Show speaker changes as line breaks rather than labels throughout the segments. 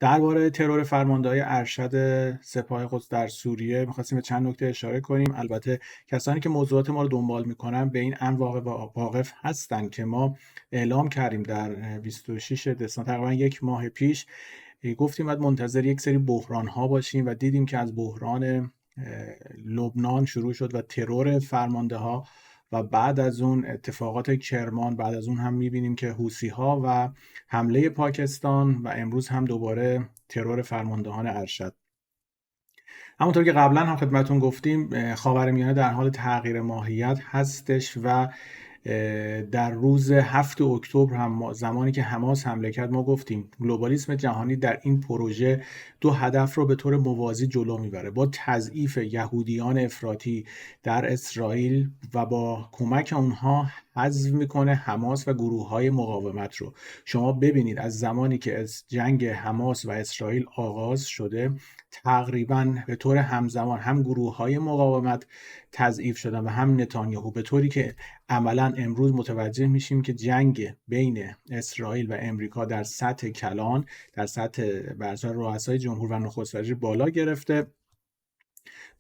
درباره ترور فرمانده‌های ارشد سپاه قدس در سوریه می‌خواستیم به چند نکته اشاره کنیم. البته کسانی که موضوعات ما رو دنبال می‌کنن به این امر واقف هستند که ما اعلام کردیم در 26 دسامبر، تقریبا یک ماه پیش، گفتیم باید منتظر یک سری بحران‌ها باشیم و دیدیم که از بحران لبنان شروع شد و ترور فرمانده‌ها و بعد از اون اتفاقات کرمان، بعد از اون هم می‌بینیم که حوثی‌ها و حمله پاکستان و امروز هم دوباره ترور فرماندهان ارشد. همونطور که قبلا هم خدمتون گفتیم خاورمیانه در حال تغییر ماهیت هستش و در روز 7 اکتبر هم زمانی که حماس حمله کرد ما گفتیم گلوبالیسم جهانی در این پروژه دو هدف رو به طور موازی جلو میبره: با تضعیف یهودیان افراطی در اسرائیل و با کمک اونها حذف میکنه حماس و گروه‌های مقاومت رو. شما ببینید از زمانی که از جنگ حماس و اسرائیل آغاز شده تقریبا به طور همزمان هم گروه‌های مقاومت تضعیف شدن و هم نتانیاهو، به طوری که عملا امروز متوجه میشیم که جنگ بین اسرائیل و امریکا در سطح کلان، در سطح برسر رؤسای جمهور و نخست وزیر بالا گرفته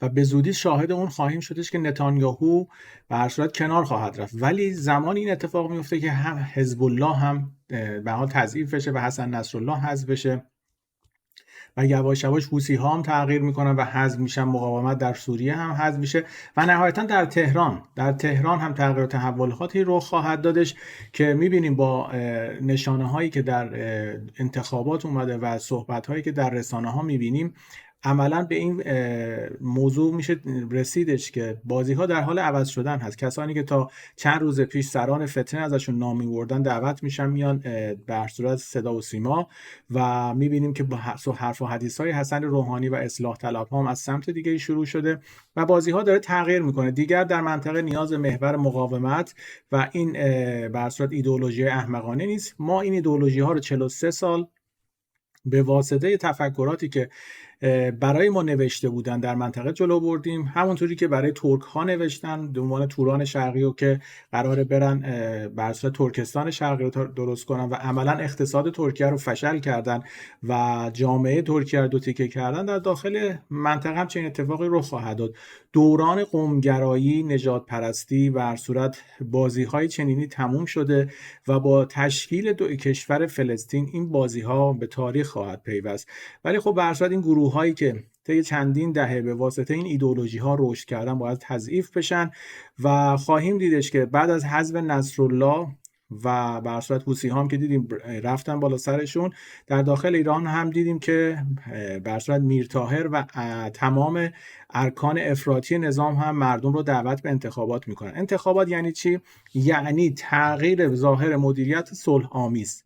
و به زودی شاهد اون خواهیم شدش که نتانیاهو به هر صورت کنار خواهد رفت. ولی زمان این اتفاق میفته که هم حزب الله هم به حال تضعیف بشه و حسن نصرالله حذف بشه و یواش یواش حوثی‌ها هم تغییر میکنن و حذف میشن، مقاومت در سوریه هم حذف میشه و نهایتا در تهران هم تغییر و تحولاتی رخ خواهد دادش که میبینیم با نشانه هایی که در انتخابات اومده و صحبت هایی که در رسانه ها میبینیم عملا به این موضوع میشه رسیدش که بازی ها در حال عوض شدن هست. کسانی که تا چند روز پیش سران فتنه ازشون نام می‌بردن دعوت میشن میان به هر صورت صدا و سیما و میبینیم که با حرف و حدیث های حسن روحانی و اصلاح طلب هم از سمت دیگه شروع شده و بازی ها داره تغییر میکنه. دیگر در منطقه نیاز محور مقاومت و این به هر صورت ایدئولوژی احمقانه نیست. ما این ایدئولوژی ها رو 43 سال به واسطه تفکراتی که برای ما نوشته بودن در منطقه جلو بردیم، همونطوری که برای ترک ها نوشتن، به عنوان توران شرقی و که قراره برن بر اساس ترکستان شرقی رو درست کنن و عملا اقتصاد ترکیه رو فشل کردن و جامعه ترکیه رو دو تیکه کردن. در داخل منطقه هم چنین اتفاقی رخ خواهد داد. دوران قومگرایی، نژاد پرستی و هر صورت بازی های چنینی تموم شده و با تشکیل دو کشور فلسطین این بازی ها به تاریخ خواهد پیوست. ولی خب به هر صورت این گروه هایی که طی چندین دهه به واسطه این ایدئولوژی ها رشد کردن باید تضعیف بشن و خواهیم دیدش که بعد از حذف نصرالله و به هر صورت حوثی ها هم که دیدیم رفتن بالا سرشون، در داخل ایران هم دیدیم که به هر صورت میرطاهر و تمام ارکان افراطی نظام هم مردم رو دعوت به انتخابات میکنن. انتخابات یعنی چی؟ یعنی تغییر ظاهر مدیریت صلح آمیز.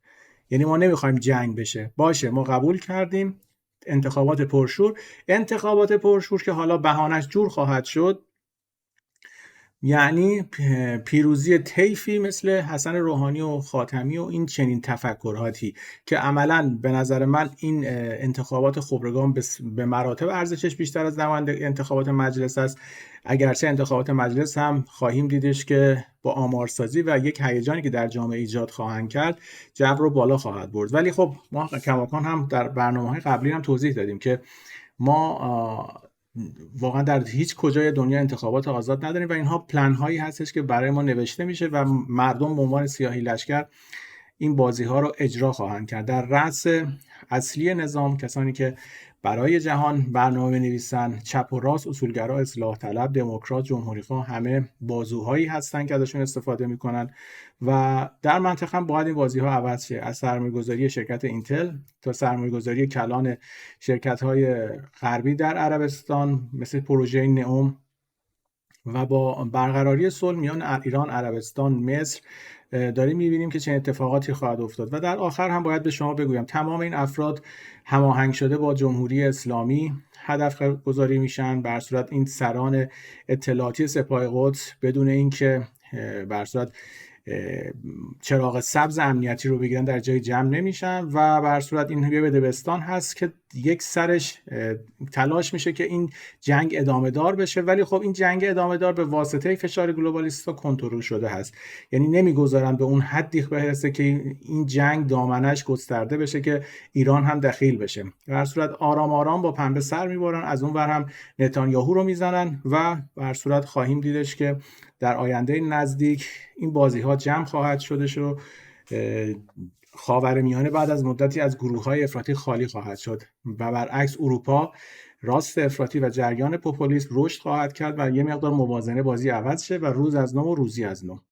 یعنی ما نمیخوایم جنگ بشه، باشه ما قبول کردیم انتخابات پرشور که حالا بهانش جور خواهد شد، یعنی پیروزی طیفی مثل حسن روحانی و خاتمی و این چنین تفکراتی که عملاً به نظر من این انتخابات خبرگان به مراتب ارزشش بیشتر از انتخابات مجلس است. اگرچه انتخابات مجلس هم خواهیم دیدش که با آمارسازی و یک هیجانی که در جامعه ایجاد خواهند کرد جو رو بالا خواهد برد. ولی خب ما کماکان هم در برنامه‌های قبلی هم توضیح دادیم که ما واقعا در هیچ کجای دنیا انتخابات آزاد نداریم و اینها پلن هایی هستش که برای ما نوشته میشه و مردم به عنوان سیاهی لشکر این بازی ها رو اجرا خواهند کرد. در رأس اصلی نظام کسانی که برای جهان برنامه نویسن، چپ و راست، اصولگرا، اصلاح طلب، دموکرات، جمهوری‌خواه، همه بازوهایی هستن که ازشون استفاده میکنن و در منطقه هم باید این بازی ها عوض شه. از سرمایه‌گذاری شرکت اینتل تا سرمایه‌گذاری کلان شرکت‌های غربی در عربستان مثل پروژه نئوم و با برقراری صلح میان ایران، عربستان، مصر داریم میبینیم که چه اتفاقاتی خواهد افتاد. و در آخر هم باید به شما بگویم تمام این افراد هماهنگ شده با جمهوری اسلامی هدف گذاری میشن. به هر صورت این سران اطلاعاتی سپاه قدس بدون اینکه به هر صورت چراغ سبز امنیتی رو بگیرن در جای جمع نمیشن و به هر صورت این یه بدبستان هست که یک سرش تلاش میشه که این جنگ ادامه دار بشه، ولی خب این جنگ ادامه دار به واسطه فشار گلوبالیستا کنترل شده هست. یعنی نمیگذارن به اون حدی برسه که این جنگ دامنش گسترده بشه که ایران هم دخیل بشه. به هر صورت آرام آرام با پنبه سر میبرن، از اون ور هم نتانیاهو رو میزنن و به هر صورت خواهیم دیدش که در آینده نزدیک این بازی ها جمع خواهد شدش و خاورمیانه بعد از مدتی از گروه‌های افراطی خالی خواهد شد و برعکس اروپا راست افراطی و جریان پوپولیسم رشد خواهد کرد و یه مقدار موازنه بازی عوض شه و روز از نو و روزی از نو.